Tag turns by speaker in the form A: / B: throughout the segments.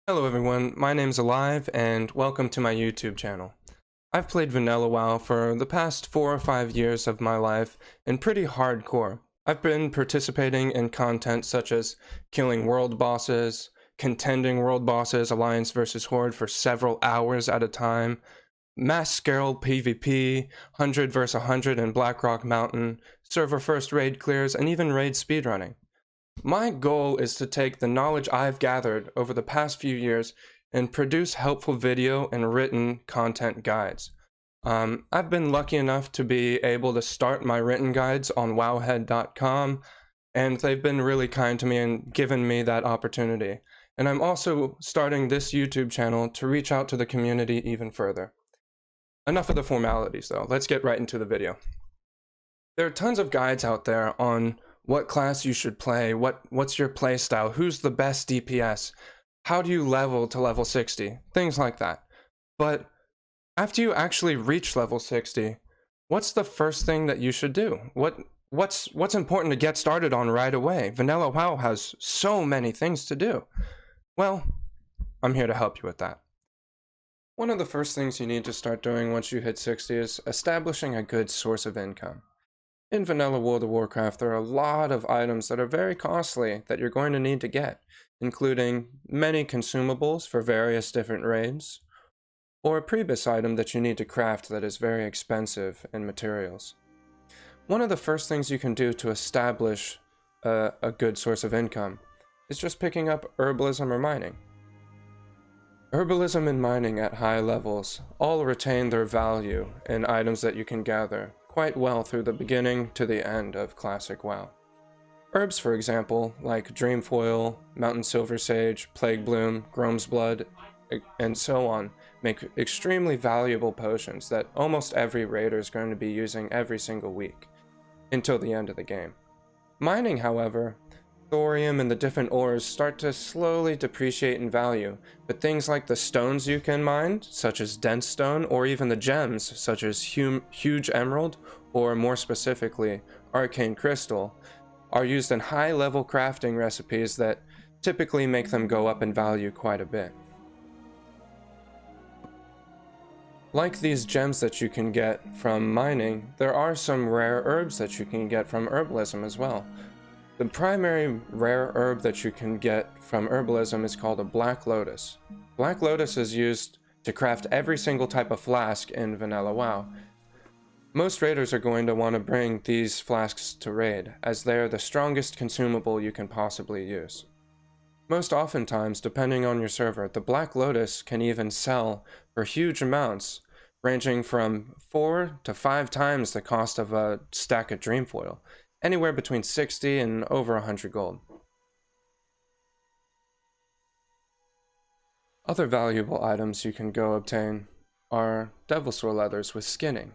A: Hello everyone, my name's Alive and welcome to my YouTube channel. I've played Vanilla WoW for the past 4 or 5 years of my life and pretty hardcore. I've been participating in content such as killing world bosses, contending world bosses, Alliance vs Horde for several hours at a time, mass scale PvP, 100 vs 100 in Blackrock Mountain, server first raid clears, and even raid speedrunning. My goal is to take the knowledge I've gathered over the past few years and produce helpful video and written content guides. I've been lucky enough to be able to start my written guides on wowhead.com, and they've been really kind to me and given me that opportunity. And I'm also starting this YouTube channel to reach out to the community even further. Enough of the formalities though, let's get right into the video. There are tons of guides out there on what class you should play, what's your play style, who's the best DPS, how do you level to level 60, things like that. But after you actually reach level 60, what's the first thing that you should do? What's important to get started on right away? Vanilla WoW has so many things to do. Well, I'm here to help you with that. One of the first things you need to start doing once you hit 60 is establishing a good source of income. In vanilla World of Warcraft, there are a lot of items that are very costly that you're going to need to get, including many consumables for various different raids, or a Priebus item that you need to craft that is very expensive in materials. One of the first things you can do to establish a good source of income is just picking up herbalism or mining. Herbalism and mining at high levels all retain their value in items that you can gather quite well through the beginning to the end of Classic WoW. Herbs, for example, like Dreamfoil, Mountain Silver Sage, Plague Bloom, Grome's Blood, and so on, make extremely valuable potions that almost every raider is going to be using every single week, until the end of the game. Mining, however, thorium and the different ores start to slowly depreciate in value, but things like the stones you can mine, such as dense stone, or even the gems, such as huge emerald, or more specifically, arcane crystal, are used in high-level crafting recipes that typically make them go up in value quite a bit. Like these gems that you can get from mining, there are some rare herbs that you can get from herbalism as well. The primary rare herb that you can get from herbalism is called a Black Lotus. Black Lotus is used to craft every single type of flask in Vanilla WoW. Most raiders are going to want to bring these flasks to raid, as they are the strongest consumable you can possibly use. Most oftentimes, depending on your server, the Black Lotus can even sell for huge amounts, ranging from 4 to 5 times the cost of a stack of Dreamfoil. Anywhere between 60 and over 100 gold. Other valuable items you can go obtain are Devilsaur leathers with skinning.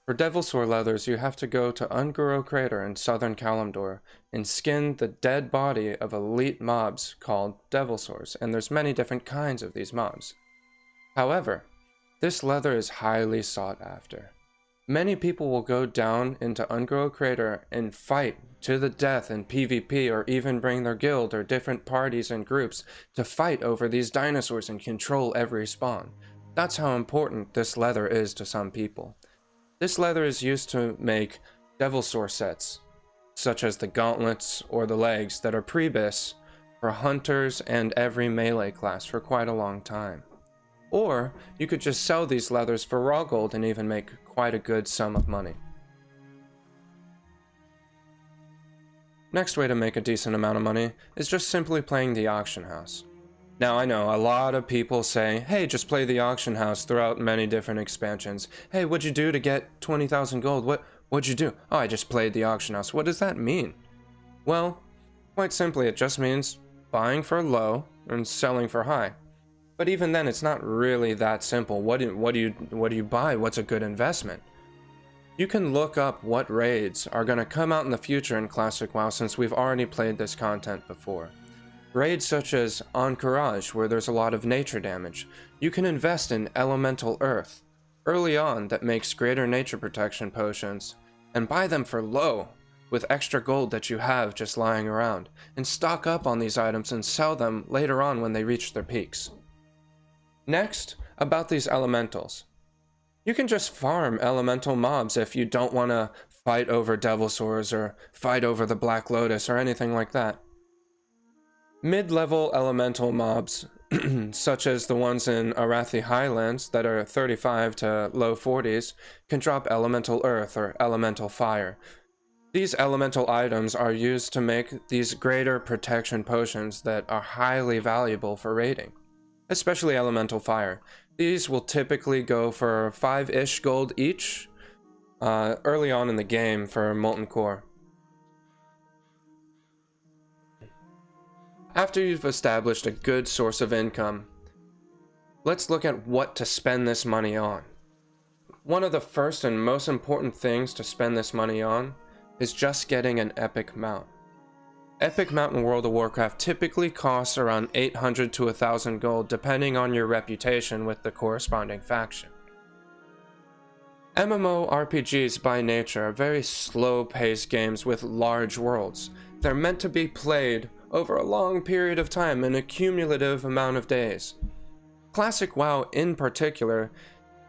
A: For Devilsaur leathers, you have to go to Un'Goro Crater in southern Kalimdor and skin the dead body of elite mobs called Devilsaurs, and there's many different kinds of these mobs. However, this leather is highly sought after. Many people will go down into Un'Goro Crater and fight to the death in PvP, or even bring their guild or different parties and groups to fight over these dinosaurs and control every spawn. That's how important this leather is to some people. This leather is used to make Devilsaur sets, such as the gauntlets or the legs that are Priebus for hunters and every melee class for quite a long time. Or you could just sell these leathers for raw gold and even make quite a good sum of money. Next way to make a decent amount of money is just simply playing the auction house. Now I know a lot of people say, hey, just play the auction house throughout many different expansions. Hey, what'd you do to get 20,000 gold? What'd you do? Oh, I just played the auction house. What does that mean? Well, quite simply, it just means buying for low and selling for high. But even then, it's not really that simple. What do you buy? What's a good investment? You can look up what raids are going to come out in the future in Classic WoW, since we've already played this content before. Raids such as Ahn'Qiraj, where there's a lot of nature damage. You can invest in Elemental Earth early on that makes greater nature protection potions, and buy them for low. with extra gold that you have just lying around, and stock up on these items and sell them later on when they reach their peaks. Next, about these elementals. You can just farm elemental mobs if you don't want to fight over Devilsaurs or fight over the Black Lotus or anything like that. Mid-level elemental mobs, such as the ones in Arathi Highlands that are 35 to low 40s, can drop elemental earth or elemental fire. These elemental items are used to make these greater protection potions that are highly valuable for raiding, especially elemental fire. These will typically go for 5-ish gold each early on in the game for Molten Core. After you've established a good source of income, let's look at what to spend this money on. One of the first and most important things to spend this money on is just getting an epic mount. Epic mount in World of Warcraft typically costs around 800 to 1000 gold depending on your reputation with the corresponding faction. MMORPGs by nature are very slow-paced games with large worlds. They're meant to be played over a long period of time in a cumulative amount of days. Classic WoW in particular,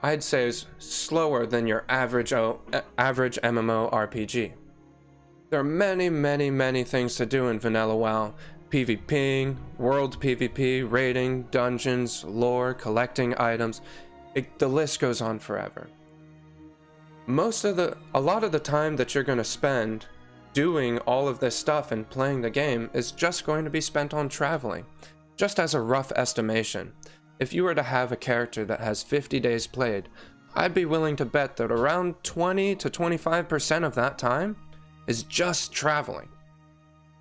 A: I'd say is slower than your average MMORPG. There are many things to do in Vanilla WoW. PvPing, world PvP, raiding, dungeons, lore, collecting items. The list goes on forever. A lot of the time that you're going to spend doing all of this stuff and playing the game is just going to be spent on traveling. Just as a rough estimation, if you were to have a character that has 50 days played, I'd be willing to bet that around 20 to 25% of that time is just traveling.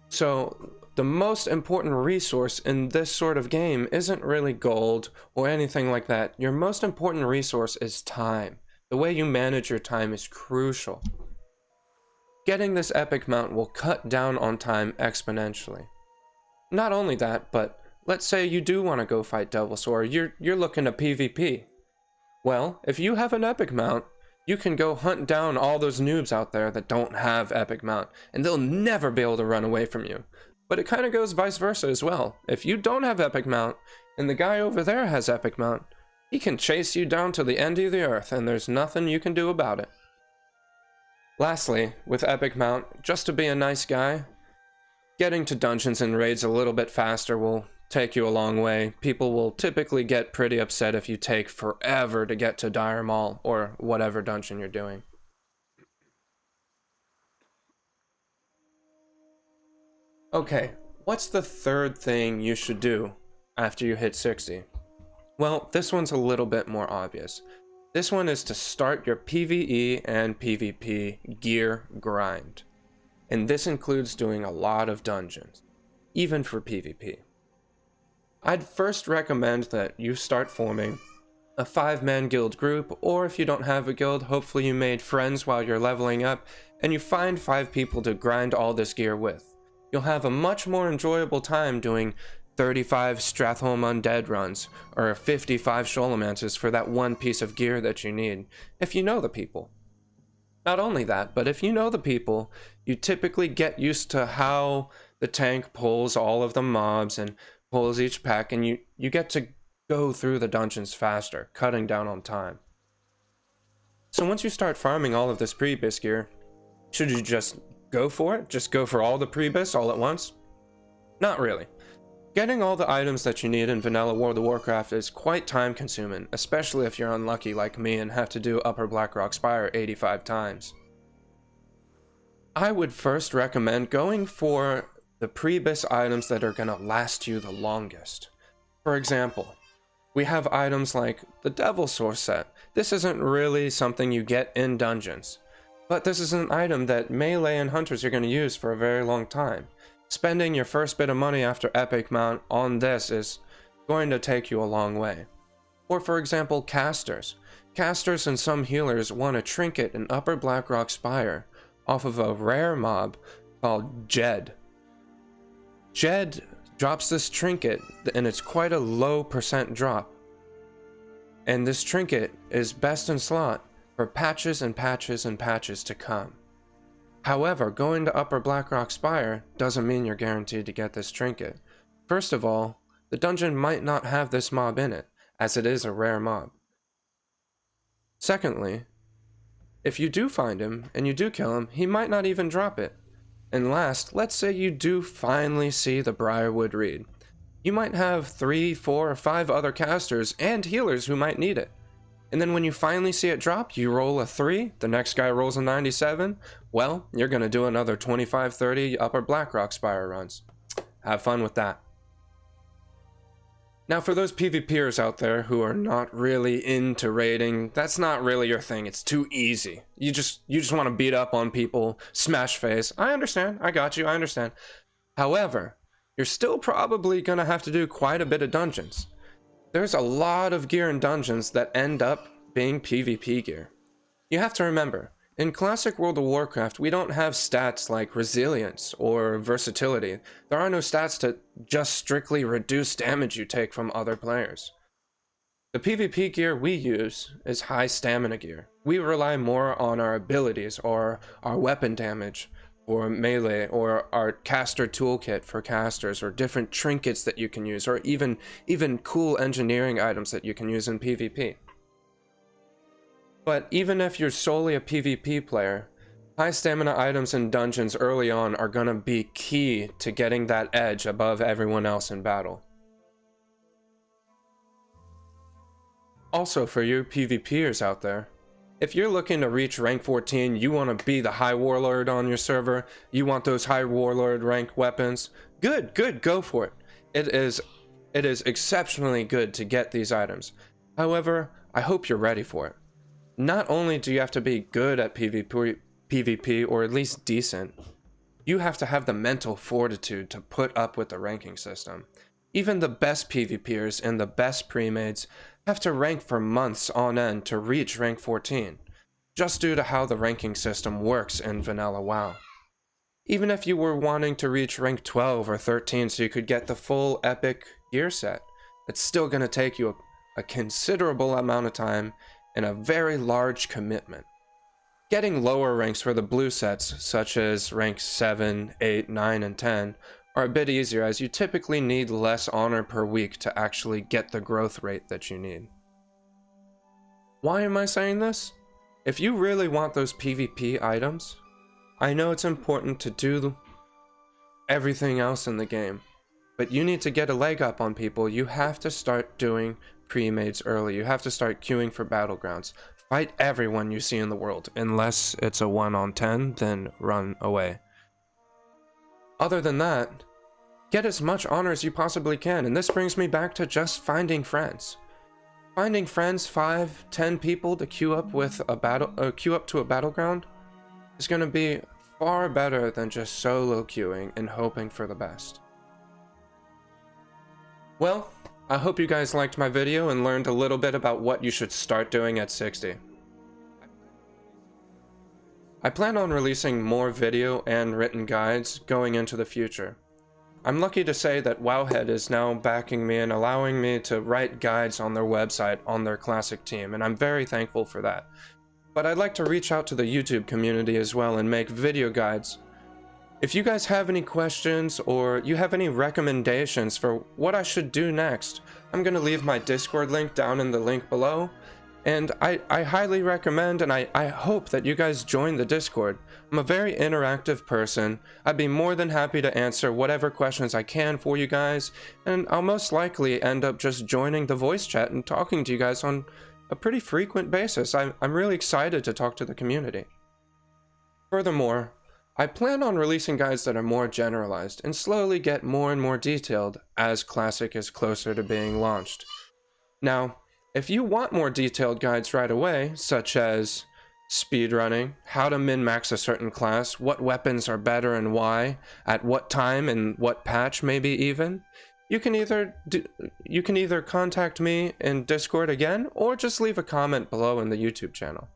A: So the most important resource in this sort of game isn't really gold or anything like that. Your most important resource is time. The way you manage your time is crucial. Getting this epic mount will cut down on time exponentially. Not only that, but let's say you do want to go fight Devilsaur, you're looking to PvP. Well, if you have an epic mount, you can go hunt down all those noobs out there that don't have epic mount, and they'll never be able to run away from you. But it kind of goes vice versa as well. If you don't have epic mount, and the guy over there has epic mount, he can chase you down to the end of the earth, and there's nothing you can do about it. Lastly, with epic mount, just to be a nice guy, getting to dungeons and raids a little bit faster will take you a long way. People will typically get pretty upset if you take forever to get to Dire Maul or whatever dungeon you're doing. Okay, what's the third thing you should do after you hit 60? Well, this one's a little bit more obvious. This one is to start your PvE and PvP gear grind. And this includes doing a lot of dungeons, even for PvP. I'd first recommend that you start forming a 5-man guild group, or if you don't have a guild, hopefully you made friends while you're leveling up, and you find 5 people to grind all this gear with. You'll have a much more enjoyable time doing 35 Stratholme Undead runs, or 55 Sholomances for that one piece of gear that you need, if you know the people. Not only that, but if you know the people, you typically get used to how the tank pulls all of the mobs and pulls each pack, and you get to go through the dungeons faster, cutting down on time. So once you start farming all of this Priebus gear, should you just go for it? Just go for all the Priebus all at once? Not really. Getting all the items that you need in vanilla World of Warcraft is quite time consuming, especially if you're unlucky like me and have to do Upper Blackrock Spire 85 times. I would first recommend going for the Priebus items that are going to last you the longest. For example, we have items like the Devilsaur set. This isn't really something you get in dungeons, but this is an item that melee and hunters are going to use for a very long time. Spending your first bit of money after epic mount on this is going to take you a long way. Or for example, casters. Casters and some healers want a trinket in Upper Blackrock Spire off of a rare mob called Jed. Jed drops this trinket, and it's quite a low percent drop. And this trinket is best in slot for patches and patches and patches to come. However, going to Upper Blackrock Spire doesn't mean you're guaranteed to get this trinket. First of all, the dungeon might not have this mob in it, as it is a rare mob. Secondly, if you do find him and you do kill him, he might not even drop it. And last, let's say you do finally see the Briarwood Reed. You might have 3, 4, or 5 other casters and healers who might need it. And then when you finally see it drop, you roll a 3, the next guy rolls a 97, well, you're going to do another 25, 30 Upper Blackrock Spire runs. Have fun with that. Now for those PvPers out there who are not really into raiding, that's not really your thing, it's too easy. You just want to beat up on people, smash face. I understand, I got you, I understand. However, you're still probably going to have to do quite a bit of dungeons. There's a lot of gear in dungeons that end up being PvP gear. You have to remember, in classic World of Warcraft, we don't have stats like resilience or versatility. There are no stats to just strictly reduce damage you take from other players. The PvP gear we use is high stamina gear. We rely more on our abilities or our weapon damage or melee or our caster toolkit for casters or different trinkets that you can use or even cool engineering items that you can use in PvP. But even if you're solely a PvP player, high stamina items in dungeons early on are gonna be key to getting that edge above everyone else in battle. Also for you PvPers out there, if you're looking to reach rank 14, you want to be the high warlord on your server, you want those high warlord rank weapons, good, go for it. It is exceptionally good to get these items. However, I hope you're ready for it. Not only do you have to be good at PvP or at least decent, you have to have the mental fortitude to put up with the ranking system. Even the best PvPers and the best pre-mades have to rank for months on end to reach rank 14, just due to how the ranking system works in vanilla WoW. Even if you were wanting to reach rank 12 or 13 so you could get the full epic gear set, it's still going to take you a considerable amount of time and a very large commitment. Getting lower ranks for the blue sets, such as ranks 7, 8, 9, and 10, are a bit easier as you typically need less honor per week to actually get the growth rate that you need. Why am I saying this? If you really want those PvP items, I know it's important to do everything else in the game, but you need to get a leg up on people. You have to start doing pre-mades early. You have to start queuing for battlegrounds. Fight everyone you see in the world. Unless it's a 1 on 10, then run away. Other than that, get as much honor as you possibly can, and this brings me back to just finding friends. Finding friends, 5, 10 people to queue up with queue up to a battleground is going to be far better than just solo queuing and hoping for the best. Well, I hope you guys liked my video and learned a little bit about what you should start doing at 60. I plan on releasing more video and written guides going into the future. I'm lucky to say that Wowhead is now backing me and allowing me to write guides on their website on their classic team, and I'm very thankful for that. But I'd like to reach out to the YouTube community as well and make video guides. If you guys have any questions or you have any recommendations for what I should do next, I'm going to leave my Discord link down in the link below. And I highly recommend and I hope that you guys join the Discord. I'm a very interactive person. I'd be more than happy to answer whatever questions I can for you guys. And I'll most likely end up just joining the voice chat and talking to you guys on a pretty frequent basis. I'm really excited to talk to the community. Furthermore, I plan on releasing guides that are more generalized and slowly get more and more detailed as Classic is closer to being launched. Now, if you want more detailed guides right away, such as speedrunning, how to min-max a certain class, what weapons are better and why, at what time and what patch maybe even, you can either contact me in Discord again or just leave a comment below in the YouTube channel.